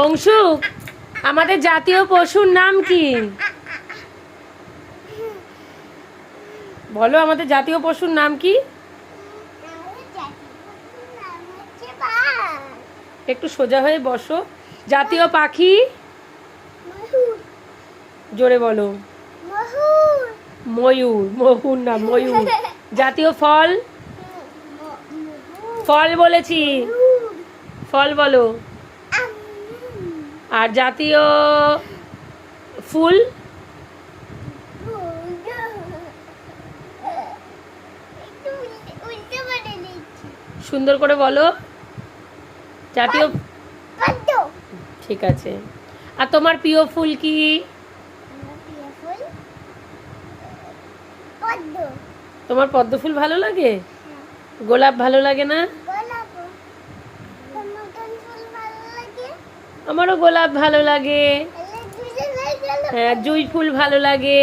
অংশু, আমাদের জাতীয় পশুর নাম কি? বলো, আমাদের জাতীয় পশুর নাম কি? একটু সোজা হয়ে বসো। জাতীয় পাখি? জোরে বলো। ময়ূর। ময়ূর না, ময়ূর। জাতীয় ফল? ফল বলেছি, ফল বলো। আর জাতীয় ফুল? সুন্দর করে বলো। জাতীয়, ঠিক আছে। আর তোমার প্রিয় ফুল কি? তোমার পদ্ম ফুল ভালো লাগে? গোলাপ ভালো লাগে না? আমারও গোলাপ ভালো লাগে। হ্যাঁ, জুঁই ফুল ভালো লাগে।